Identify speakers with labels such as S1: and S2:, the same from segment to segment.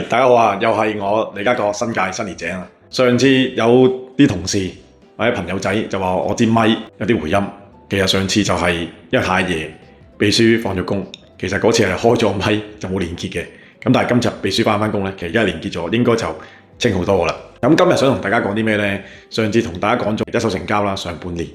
S1: 大家好啊，又係我李家國新界新年井啊。上次有啲同事或者朋友仔就話我支咪有啲回音，其實上次就係因為太夜，秘書放咗工，其實嗰次係開咗咪就冇連結嘅。咁但係今日秘書返工咧，其實而家連結咗，應該就清好多噶啦。咁今日想同大家講啲咩咧？上次同大家講咗一手成交啦，上半年。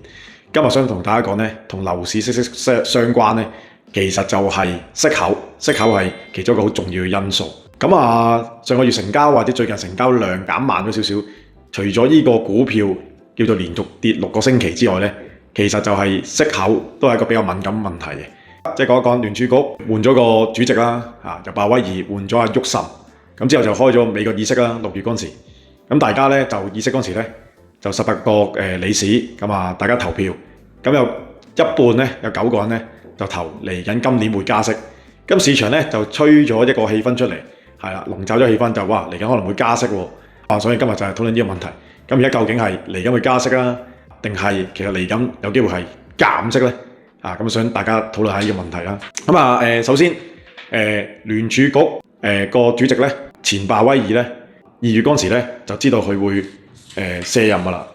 S1: 今日想同大家講咧，同樓市息息相關咧，其實就係息口，息口係其中一個好重要嘅因素。咁啊，上個月成交或者最近成交量減慢咗少少，除咗呢個股票叫做連續跌6個星期之外咧，其實就係息口都係一個比較敏感問題嘅。即係講一講聯儲局換咗個主席啦，由鮑威爾換咗阿沃什，咁之後就開咗美國議息啦，6月嗰陣時，咁大家咧就議息嗰陣時咧就18個理事，咁啊大家投票，咁有一半咧有9個人咧就投嚟緊今年會加息，咁市場咧就吹咗一個氣氛出嚟。係啦，籠罩咗氣氛就話嚟緊可能會加息喎，所以今日就係討論呢個問題。咁而家究竟係嚟緊會加息啊，定係其實嚟緊有機會係減息咧？咁想大家討論下呢個問題啦。咁啊首先聯儲局個主席咧前鮑威爾咧2月嗰陣時咧就知道佢會卸任㗎啦。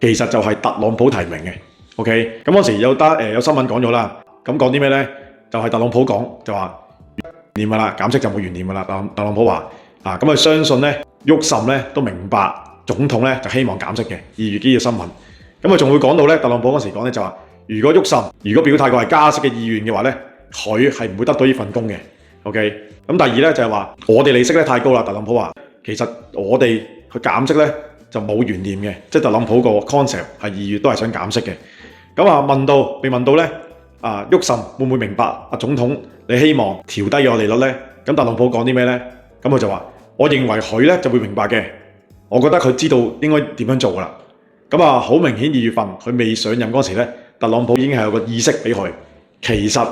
S1: 其實就係特朗普提名嘅。OK， 咁嗰時有新聞講咗啦。咁講啲咩咧？就係特朗普講就話。念㗎啦，減息就冇懸念㗎啦。特朗普話咁佢相信咧，沃什咧都明白總統咧就希望減息嘅。2月幾嘅新聞，咁佢仲會講到咧，特朗普嗰時講咧就話，如果沃什如果表態過係加息嘅意願嘅話咧，佢係唔會得到呢份工嘅。OK， 咁第二咧就係話，我哋利息咧太高啦。特朗普話，其實我哋去減息咧就冇懸念嘅，即係特朗普個 concept 係2月都係想減息嘅。咁被問到咧。沃什會唔會明白總統你希望調低咗利率呢？咁特朗普講啲咩呢？咁佢就話：我認為佢呢就會明白嘅。我覺得佢知道應該點樣做㗎啦。咁好明顯2月份佢未上任嗰時呢，特朗普已經係有個意識俾佢。其實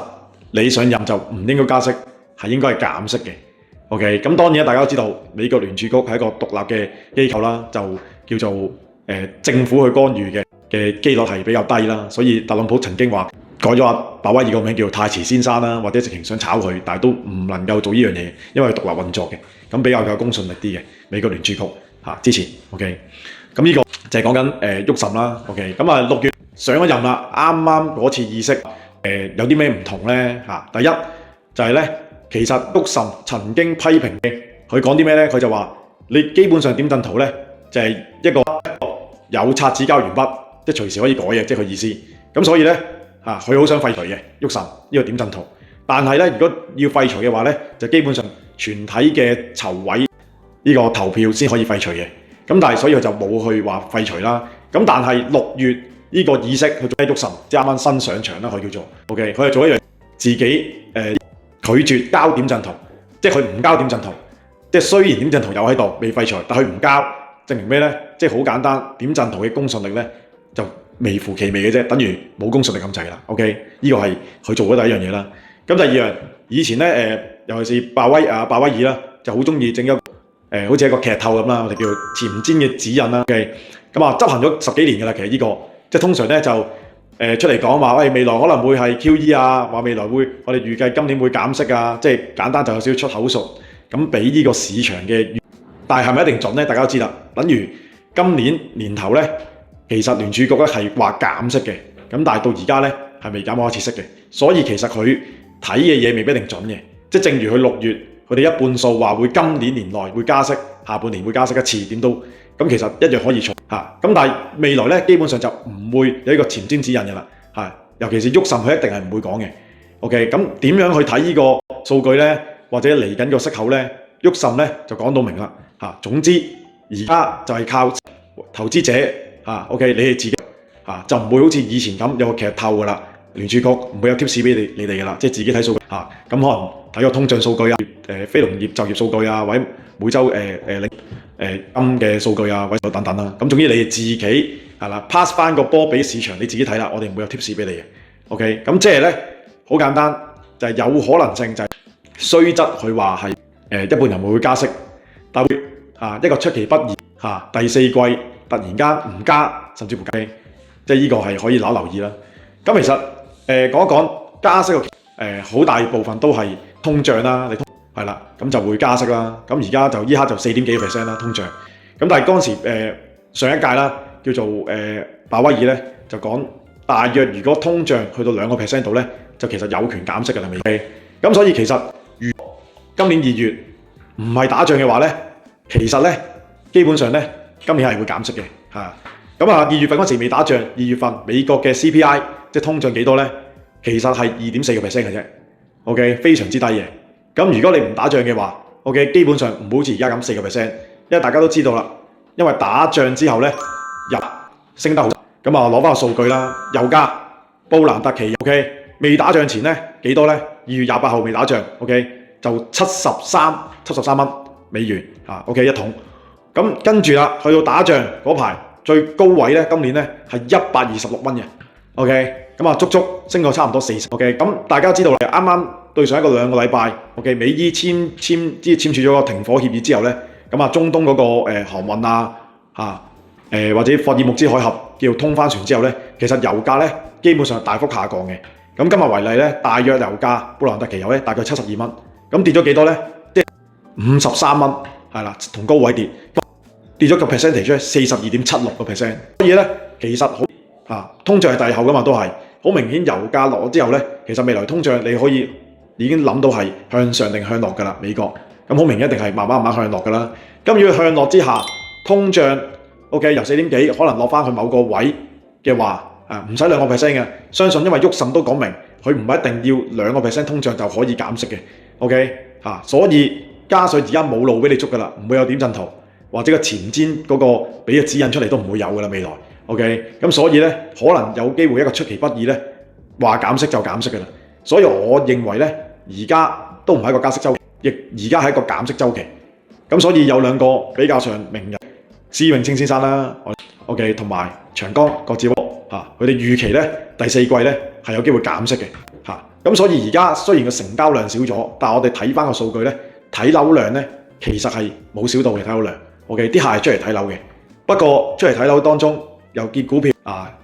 S1: 你上任就唔應該加息，係應該係減息嘅。OK， 咁當然大家都知道美國聯儲局係一個獨立嘅機構啦，就叫做政府去干預嘅機率係比較低啦。所以特朗普曾經話。改咗鮑威爾個名叫太遲先生啦，或者直情想炒佢，但係都唔能夠做呢樣嘢，因為佢獨立運作嘅，咁比較有公信力啲嘅美國聯儲局之前 OK， 咁呢個就係講緊沃什啦 OK， 咁6月上咗任啦，啱啱嗰次議息有啲咩唔同咧第一就係咧，其實沃什曾經批評嘅，佢講啲咩咧？佢就話你基本上點陣圖咧就係一個有擦紙膠鉛筆，即係隨時可以改嘅，即係佢意思。咁所以咧。佢好想廢除嘅沃什呢個點陣圖，但係咧如果要廢除嘅話咧，就基本上全體嘅籌委呢個投票先可以廢除嘅。咁但係所以佢就冇去話廢除啦。咁但係6月呢個議息佢做沃什，即係啱啱新上場啦，佢叫做 OK， 佢係做一樣自己拒絕交點陣圖，即係佢唔交點陣圖。即係雖然點陣圖有喺度未廢除，但佢唔交，證明咩咧？即係好簡單，點陣圖嘅公信力咧就微乎其微嘅啫，等於冇公信力咁滯啦。OK， 呢個係佢做咗第一樣嘢啦。咁第二樣，以前咧尤其是鮑威爾啦，就好中意整一個好似一個劇透咁啦，我哋叫前瞻嘅指引啦。OK， 咁執行咗10幾年㗎啦。其實呢個即係通常咧就出嚟講話，未來可能會係 QE 話未來會我哋預計今年會減息啊，即係簡單就有少少出口術，咁俾呢個市場嘅，但係係咪一定準咧？大家都知啦，等於今年年頭咧。其實聯儲局咧係話減息嘅，咁但係到而家咧係未減過一次息嘅，所以其實佢睇嘅嘢未必一定準嘅。即係正如佢6月佢哋一半數話會今年年內會加息，下半年會加息一次，點都咁其實一樣可以錯咁但係未來咧基本上就唔會有一個前瞻指引嘅啦尤其是沃什佢一定係唔會講嘅。OK， 咁點樣去睇呢個數據咧？或者嚟緊個息口咧？沃什咧就講到明啦總之而家就係靠投資者。OK， 你哋自己就唔會好似以前咁有個劇透㗎啦。聯儲局唔會有 tips 俾你哋㗎啦，即係自己睇數據咁可能睇個通脹數據非農業就業數據或者每週金嘅數據或者等等啦。咁總之你哋自己pass 翻個波俾市場，你自己睇啦。我哋唔會有 tips 俾你嘅。OK， 咁即係咧好簡單，就係有可能性就係雖則佢話係一半人會加息，但會一個出其不意第四季。突然間唔加，甚至乎加，即係呢個係可以留意啦。咁其實講一講加息嘅好大部分都係通脹啦。係啦，咁就會加息啦。咁而家就依刻就4點幾%啦，通脹。咁但係當時上一屆啦，叫做鮑威爾咧就講，大約如果通脹去到2%度咧，就其實有權減息㗎啦，美國。咁所以其實如果今年2月唔係打仗嘅話咧，其實咧基本上咧今年係會減息嘅嚇。咁啊2月份嗰時未打仗，2月份美國嘅 CPI 即係通脹幾多咧？其實係2.4%嘅啫。OK， 非常之低嘅。咁如果你唔打仗嘅話 ，OK， 基本上唔好似而家咁4%，因為大家都知道啦，因為打仗之後咧，油升得好。咁啊攞翻個數據啦，油價布蘭特期油 OK， 未打仗前咧幾多咧？2月28號未打仗 OK， 就73蚊美元嚇 OK 一桶。咁跟住啦，去到打仗嗰排最高位咧，今年咧係126蚊嘅 OK。咁啊，足足升過差唔多40%。OK， 咁大家知道啦，啱啱對上2個禮拜 ，OK， 美伊簽署咗個停火協議之後咧，咁啊，中東嗰個航運啊，或者霍爾木茲海峽叫通翻船之後咧，其實油價咧基本上係大幅下降嘅。咁今日為例咧，大約油價布蘭特期油咧大概72蚊，咁跌咗幾多咧？即係53蚊，係啦，同高位跌咗個 percentage 出42.76%。所以咧，其實好通脹係滯後噶嘛，都係。好明顯，油價落咗之後咧，其實未來通脹你可以已經諗到係向上定向落㗎啦，美國。咁好明顯一定係慢慢向落㗎啦。咁如果向落之下，通脹 OK 由4點幾可能落翻去某個位嘅話，唔使2%嘅，相信因為沃什都講明，佢唔係一定要2%通脹就可以減息嘅。OK 所以加上而家冇路俾你捉㗎啦，唔會有點陣圖或者個前瞻嗰個俾嘅指引出嚟都唔會有㗎啦，未來。OK， 咁所以咧，可能有機會一個出其不意咧，話減息就減息嘅啦。所以我認為咧，而家都唔係一個加息週期，亦而家係一個減息週期。咁所以有兩個比較上名人，施永青先生啦 ，OK， 同埋長江國志佢哋預期咧第4季咧係有機會減息嘅咁所以而家雖然個成交量少咗，但係我哋睇翻個數據咧，睇樓量咧其實係冇少到嘅睇樓量。OK， 啲客係出嚟睇樓嘅，不過出嚟睇樓當中，又見股票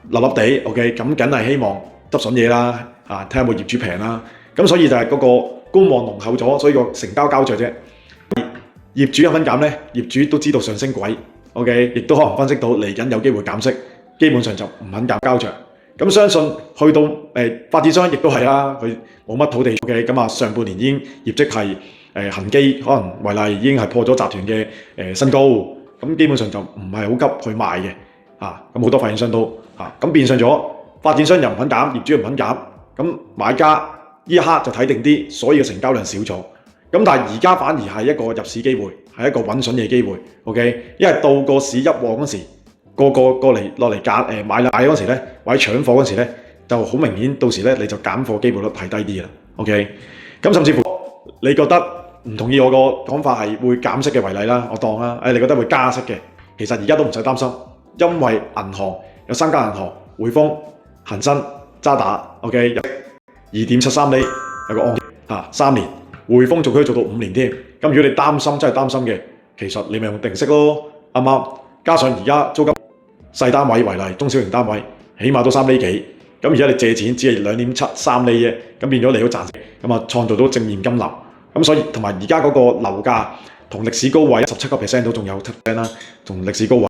S1: 立立地 ，OK， 咁梗係希望執筍嘢啦，睇下有冇業主平啦，咁所以就係嗰個觀望濃厚咗，所以個成交膠着啫。業主有份減咧，業主都知道上升軌 ，OK， 亦都可能分析到嚟緊有機會減息，基本上就唔肯減膠着。咁相信去到發展商亦都係啦，佢冇乜土地 ，OK， 咁上半年已經業績係恒基可能為例已經係破咗集團嘅新高，咁基本上就唔係好急去賣嘅。咁好多發展商都咁變相咗，發展商又唔肯減，業主又唔肯減，咁買家呢一刻就睇定啲，所以嘅成交量少咗。咁但係而家反而係一個入市機會，係一個揾筍嘅機會。OK， 因為到個市一旺嗰時，個個過嚟落嚟揀買樓嗰時咧，或者搶貨嗰時咧，就好明顯到時咧你就減貨機會率係低啲啦。OK， 咁甚至乎你覺得唔同意我個講法係會減息嘅為例啦，我當啦，你覺得會加息嘅，其實而家都唔使擔心。因為銀行有3間銀行，匯豐、恒生、渣打 ，OK， 2.73厘有個按揭3年，匯豐仲可以做到5年添。咁如果你擔心真係擔心嘅，其實你咪用定息咯，啱唔啱？加上而家租金細單位為例，中小型單位起碼都3厘幾，咁而家你借錢只係2.73厘啫，咁變咗你都賺，咁創造到正現金流。咁所以同埋而家嗰個樓價同歷史高位17%都仲有7%啦，同歷史高位。